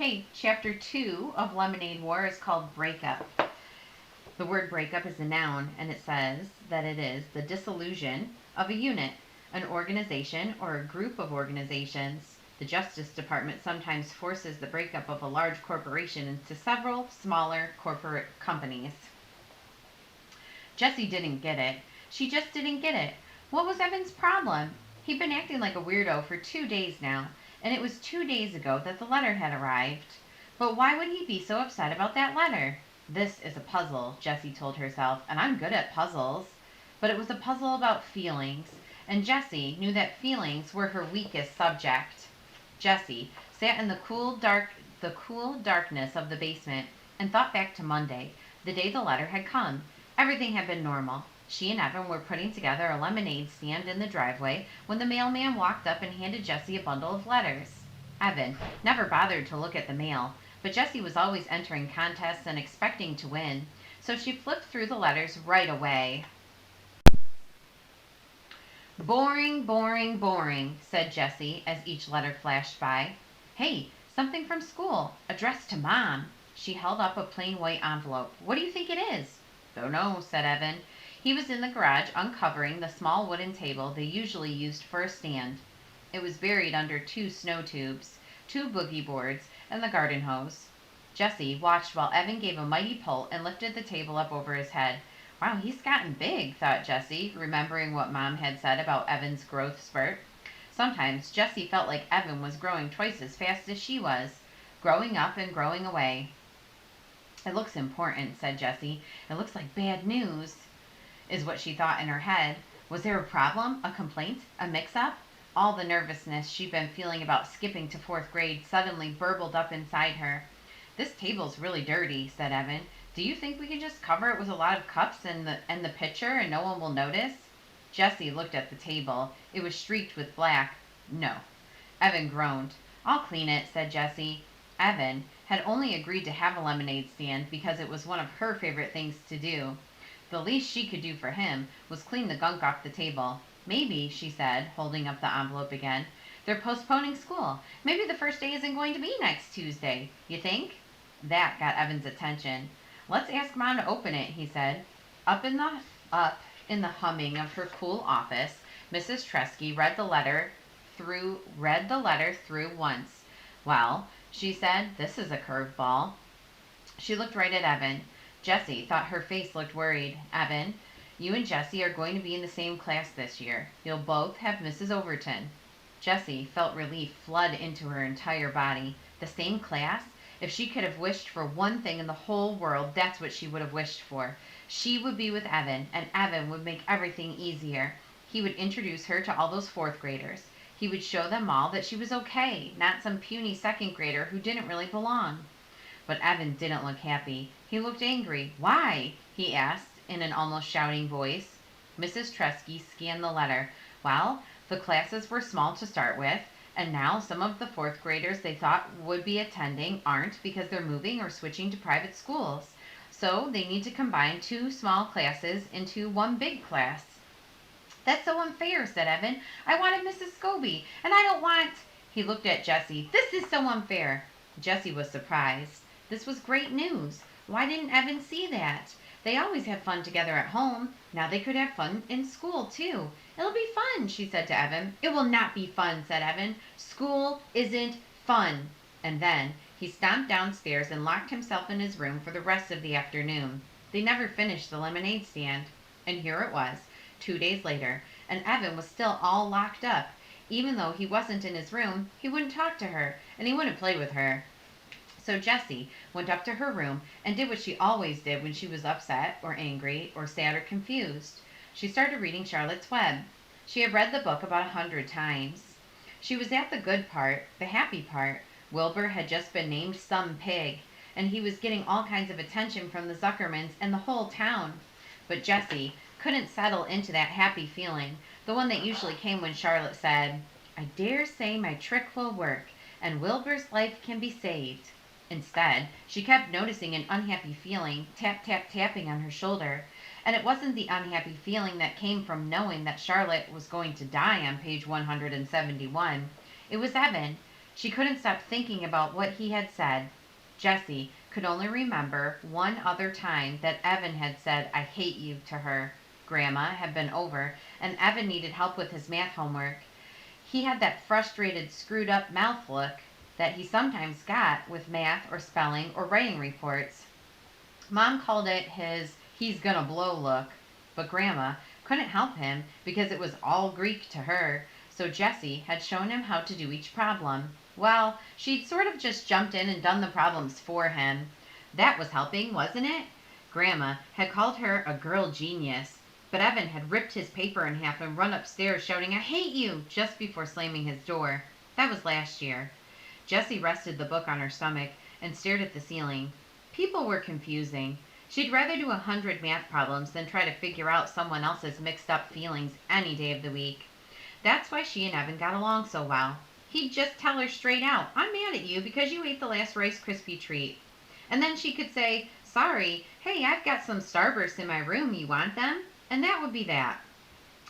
Okay, chapter 2 of Lemonade War is called Breakup. The word breakup is a noun, and it says that it is the dissolution of a unit, an organization, or a group of organizations. The Justice Department sometimes forces the breakup of a large corporation into several smaller corporate companies. Jessie didn't get it. She just didn't get it. What was Evan's problem? He'd been acting like a weirdo for 2 days now, and it was 2 days ago that the letter had arrived. But why would he be so upset about that letter? This is a puzzle, Jessie told herself, and I'm good at puzzles. But it was a puzzle about feelings, and Jessie knew that feelings were her weakest subject. Jessie sat in the cool darkness of the basement and thought back to Monday, the day the letter had come. Everything had been normal. She and Evan were putting together a lemonade stand in the driveway when the mailman walked up and handed Jessie a bundle of letters. Evan never bothered to look at the mail, but Jessie was always entering contests and expecting to win, so she flipped through the letters right away. Boring, boring, boring, said Jessie as each letter flashed by. Hey, something from school, addressed to Mom. She held up a plain white envelope. What do you think it is? Don't know, said Evan. He was in the garage uncovering the small wooden table they usually used for a stand. It was buried under 2 snow tubes, 2 boogie boards, and the garden hose. Jessie watched while Evan gave a mighty pull and lifted the table up over his head. Wow, he's gotten big, thought Jessie, remembering what Mom had said about Evan's growth spurt. Sometimes Jessie felt like Evan was growing twice as fast as she was, growing up and growing away. It looks important, said Jessie. It looks like bad news, is what she thought in her head. Was there a problem? A complaint? A mix-up? All the nervousness she'd been feeling about skipping to 4th grade suddenly burbled up inside her. This table's really dirty, said Evan. Do you think we can just cover it with a lot of cups and the pitcher and no one will notice? Jessie looked at the table. It was streaked with black. No. Evan groaned. I'll clean it, said Jessie. Evan had only agreed to have a lemonade stand because it was one of her favorite things to do. The least she could do for him was clean the gunk off the table. Maybe, she said, holding up the envelope again, they're postponing school. Maybe the first day isn't going to be next Tuesday. You think? That got Evan's attention. Let's ask Mom to open it, he said. Up in the humming of her cool office, Mrs. Tresky read the letter through once. Well, she said, this is a curveball. She looked right at Evan. Jessie thought her face looked worried. Evan, you and Jessie are going to be in the same class this year. You'll both have Mrs. Overton. Jessie felt relief flood into her entire body. The same class? If she could have wished for one thing in the whole world, that's what she would have wished for. She would be with Evan, and Evan would make everything easier. He would introduce her to all those 4th graders. He would show them all that she was okay, not some puny 2nd grader who didn't really belong. But Evan didn't look happy. He looked angry. Why? He asked in an almost shouting voice. Mrs. Tresky scanned the letter. Well, the classes were small to start with, and now some of the 4th graders they thought would be attending aren't because they're moving or switching to private schools. So they need to combine 2 small classes into 1 big class. That's so unfair, said Evan. I wanted Mrs. Scobie, and I don't want... He looked at Jessie. This is so unfair. Jessie was surprised. This was great news. Why didn't Evan see that? They always have fun together at home. Now they could have fun in school, too. It'll be fun, she said to Evan. It will not be fun, said Evan. School isn't fun. And then he stomped downstairs and locked himself in his room for the rest of the afternoon. They never finished the lemonade stand. And here it was, 2 days later, and Evan was still all locked up. Even though he wasn't in his room, he wouldn't talk to her, and he wouldn't play with her. So Jessie went up to her room and did what she always did when she was upset or angry or sad or confused. She started reading Charlotte's Web. She had read the book about 100 times. She was at the good part, the happy part. Wilbur had just been named some pig, and he was getting all kinds of attention from the Zuckermans and the whole town. But Jessie couldn't settle into that happy feeling, the one that usually came when Charlotte said, I dare say my trick will work, and Wilbur's life can be saved. Instead, she kept noticing an unhappy feeling, tap, tap, tapping on her shoulder. And it wasn't the unhappy feeling that came from knowing that Charlotte was going to die on page 171. It was Evan. She couldn't stop thinking about what he had said. Jessie could only remember one other time that Evan had said, "I hate you," to her. Grandma had been over, and Evan needed help with his math homework. He had that frustrated, screwed up mouth look that he sometimes got with math or spelling or writing reports. Mom called it his "he's gonna blow" look, but Grandma couldn't help him because it was all Greek to her, so Jessie had shown him how to do each problem. Well, she'd sort of just jumped in and done the problems for him. That was helping, wasn't it? Grandma had called her a girl genius, but Evan had ripped his paper in half and run upstairs shouting, "I hate you," just before slamming his door. That was last year. Jessie rested the book on her stomach and stared at the ceiling. People were confusing. She'd rather do 100 math problems than try to figure out someone else's mixed up feelings any day of the week. That's why she and Evan got along so well. He'd just tell her straight out, "I'm mad at you because you ate the last Rice Krispie treat." And then she could say, "Sorry, hey, I've got some Starbursts in my room, you want them?" And that would be that.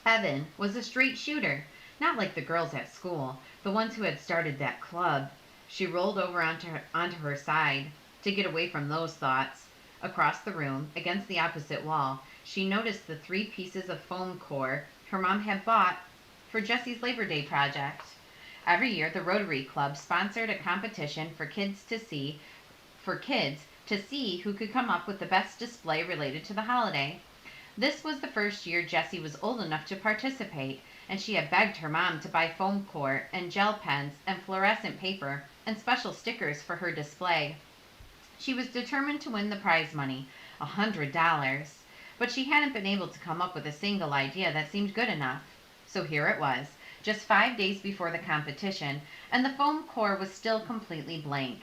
Evan was a straight shooter, not like the girls at school, the ones who had started that club. She rolled over onto her side to get away from those thoughts. Across the room, against the opposite wall, she noticed the 3 pieces of foam core her mom had bought for Jessie's Labor Day project. Every year, the Rotary Club sponsored a competition for kids to see who could come up with the best display related to the holiday. This was the first year Jessie was old enough to participate, and she had begged her mom to buy foam core and gel pens and fluorescent paper and special stickers for her display. She was determined to win the prize money, $100, but she hadn't been able to come up with a single idea that seemed good enough. So here it was, just 5 days before the competition, and the foam core was still completely blank.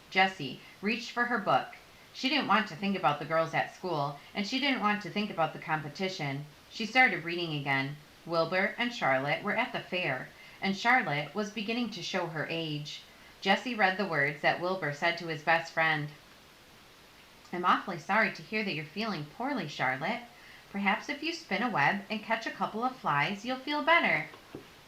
Jessie reached for her book. She didn't want to think about the girls at school, and she didn't want to think about the competition. She started reading again. Wilbur and Charlotte were at the fair, and Charlotte was beginning to show her age. Jessie read the words that Wilbur said to his best friend. "I'm awfully sorry to hear that you're feeling poorly, Charlotte. Perhaps if you spin a web and catch a couple of flies, you'll feel better."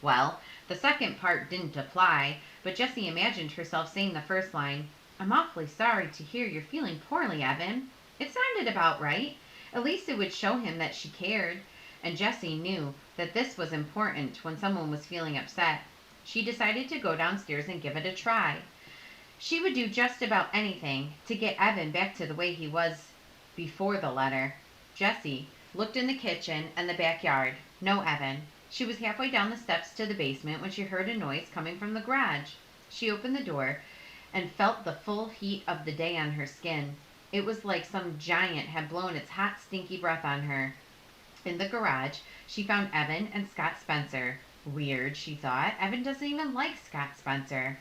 Well, the second part didn't apply, but Jessie imagined herself saying the first line, "I'm awfully sorry to hear you're feeling poorly, Evan." It sounded about right. At least it would show him that she cared. And Jessie knew that this was important when someone was feeling upset. She decided to go downstairs and give it a try. She would do just about anything to get Evan back to the way he was before the letter. Jessie looked in the kitchen and the backyard. No Evan. She was halfway down the steps to the basement when she heard a noise coming from the garage. She opened the door and felt the full heat of the day on her skin. It was like some giant had blown its hot, stinky breath on her. In the garage, she found Evan and Scott Spencer. Weird, she thought. Evan doesn't even like Scott Spencer.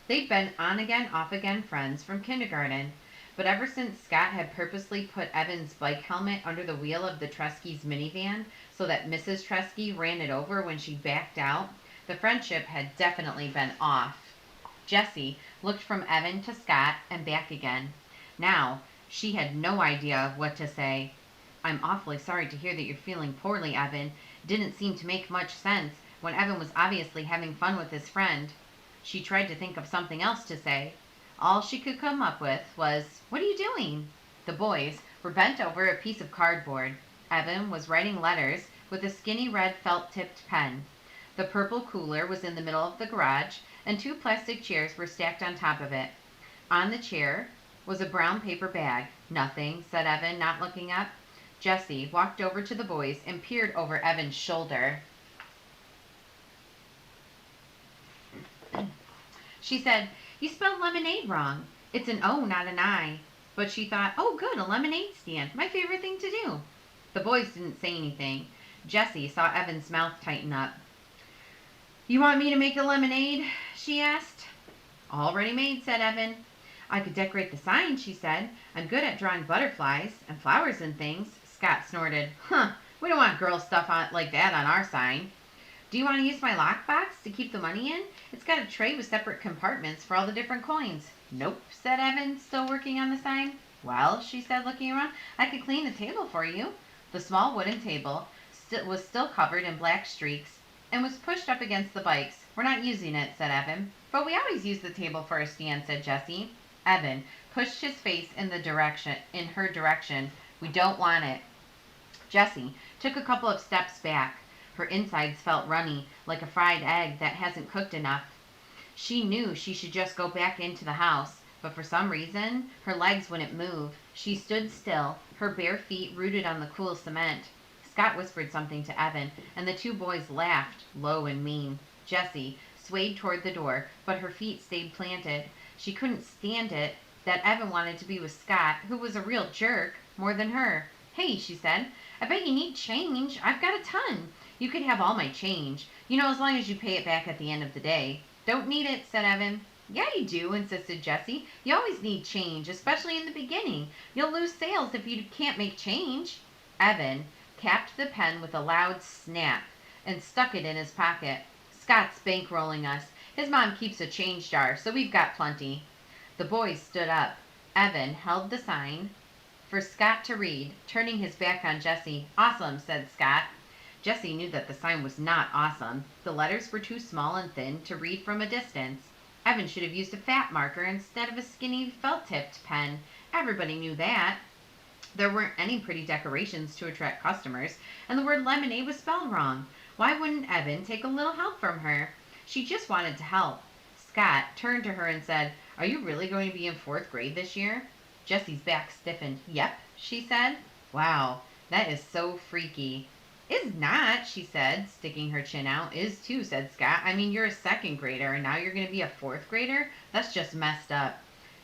They'd been on again, off again friends from kindergarten. But ever since Scott had purposely put Evan's bike helmet under the wheel of the Tresky's minivan so that Mrs. Tresky ran it over when she backed out, the friendship had definitely been off. Jessie looked from Evan to Scott and back again. Now, she had no idea what to say. "I'm awfully sorry to hear that you're feeling poorly, Evan," didn't seem to make much sense when Evan was obviously having fun with his friend. She tried to think of something else to say. All she could come up with was, "What are you doing?" The boys were bent over a piece of cardboard. Evan was writing letters with a skinny red felt-tipped pen. The purple cooler was in the middle of the garage, and 2 plastic chairs were stacked on top of it. On the chair was a brown paper bag. "Nothing," said Evan, not looking up. Jessie walked over to the boys and peered over Evan's shoulder. She said, "You spelled lemonade wrong. It's an O, not an I." But she thought, "Oh, good, a lemonade stand. My favorite thing to do." The boys didn't say anything. Jessie saw Evan's mouth tighten up. "You want me to make a lemonade?" she asked. "Already made," said Evan. "I could decorate the sign," she said. "I'm good at drawing butterflies and flowers and things." Scott snorted. "Huh, we don't want girl stuff like that on our sign." "Do you want to use my lockbox to keep the money in? It's got a tray with separate compartments for all the different coins." "Nope," said Evan, still working on the sign. "Well," she said, looking around, "I could clean the table for you." The small wooden table was still covered in black streaks. and was pushed up against the bikes. "We're not using it," said Evan. "But we always use the table for a stand," said Jessie. Evan pushed his face in her direction. "We don't want it." Jessie took a couple of steps back. Her insides felt runny, like a fried egg that hasn't cooked enough. She knew she should just go back into the house, but for some reason, her legs wouldn't move. She stood still, her bare feet rooted on the cool cement. Scott whispered something to Evan, and the two boys laughed, low and mean. Jessie swayed toward the door, but her feet stayed planted. She couldn't stand it that Evan wanted to be with Scott, who was a real jerk, more than her. "Hey," she said, "I bet you need change. I've got a ton. You could have all my change. As long as you pay it back at the end of the day." "Don't need it," said Evan. "Yeah, you do," insisted Jessie. "You always need change, especially in the beginning. You'll lose sales if you can't make change." Evan capped the pen with a loud snap and stuck it in his pocket. "Scott's bankrolling us. His mom keeps a change jar, so we've got plenty." The boys stood up. Evan held the sign for Scott to read, turning his back on Jessie. "Awesome," said Scott. Jessie knew that the sign was not awesome. The letters were too small and thin to read from a distance. Evan should have used a fat marker instead of a skinny felt-tipped pen. Everybody knew that. There weren't any pretty decorations to attract customers, and the word lemonade was spelled wrong. Why wouldn't Evan take a little help from her? She just wanted to help. Scott turned to her and said, "Are you really going to be in 4th grade this year?" Jessie's back stiffened. "Yep," she said. "Wow, that is so freaky." "Is not," she said, sticking her chin out. "Is too," said Scott. "I mean, you're a 2nd grader, and now you're going to be a 4th grader? That's just messed up."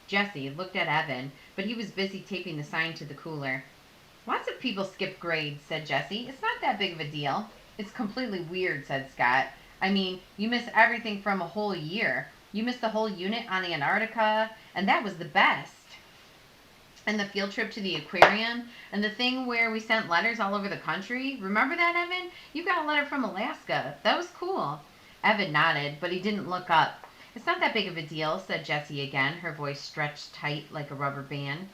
Jessie looked at Evan, but he was busy taping the sign to the cooler. "Lots of people skip grades," said Jessie. "It's not that big of a deal." "It's completely weird," said Scott. "I mean, you miss everything from a whole year. You missed the whole unit on Antarctica, and that was the best. And the field trip to the aquarium, and the thing where we sent letters all over the country. Remember that, Evan? You got a letter from Alaska. That was cool." Evan nodded, but he didn't look up. "It's not that big of a deal," said Jessie again, her voice stretched tight like a rubber band.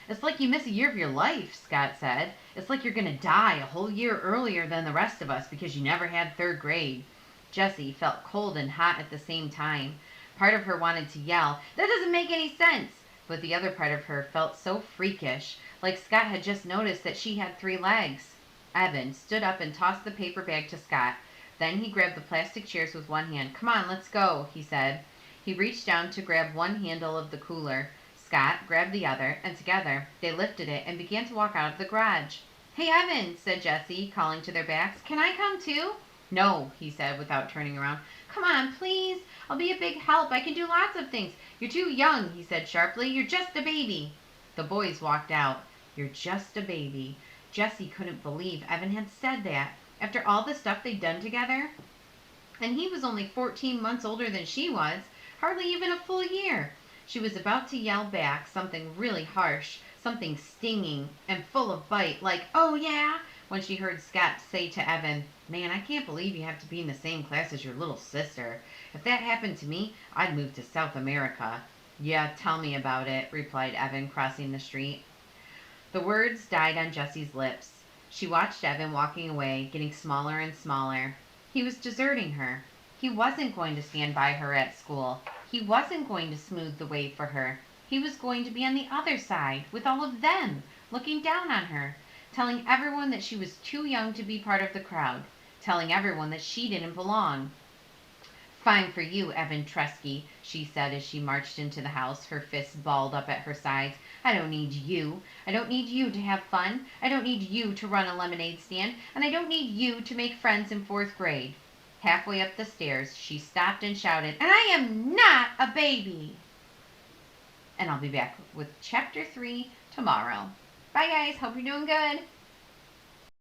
"It's like you miss a year of your life," Scott said. "It's like you're going to die a whole year earlier than the rest of us because you never had 3rd grade. Jessie felt cold and hot at the same time. Part of her wanted to yell, "That doesn't make any sense!" But the other part of her felt so freakish, like Scott had just noticed that she had 3 legs. Evan stood up and tossed the paper bag to Scott. Then he grabbed the plastic chairs with one hand. "Come on, let's go," he said. He reached down to grab one handle of the cooler. Scott grabbed the other, and together they lifted it and began to walk out of the garage. "Hey, Evan," said Jessie, calling to their backs. "Can I come too?" "No," he said without turning around. "Come on, please. I'll be a big help. I can do lots of things." "You're too young," he said sharply. "You're just a baby." The boys walked out. "You're just a baby." Jessie couldn't believe Evan had said that, after all the stuff they'd done together. And he was only 14 months older than she was, hardly even a full year. She was about to yell back something really harsh, something stinging and full of bite, like, "Oh yeah," when she heard Scott say to Evan, "Man, I can't believe you have to be in the same class as your little sister. If that happened to me, I'd move to South America." "Yeah, tell me about it," replied Evan, crossing the street. The words died on Jessie's lips. She watched Evan walking away, getting smaller and smaller. He was deserting her. He wasn't going to stand by her at school. He wasn't going to smooth the way for her. He was going to be on the other side, with all of them, looking down on her, telling everyone that she was too young to be part of the crowd, telling everyone that she didn't belong. "Fine for you, Evan Tresky," she said as she marched into the house, her fists balled up at her sides. "I don't need you. I don't need you to have fun. I don't need you to run a lemonade stand. And I don't need you to make friends in 4th grade. Halfway up the stairs, she stopped and shouted, "And I am not a baby!" And I'll be back with Chapter 3 tomorrow. Bye, guys. Hope you're doing good.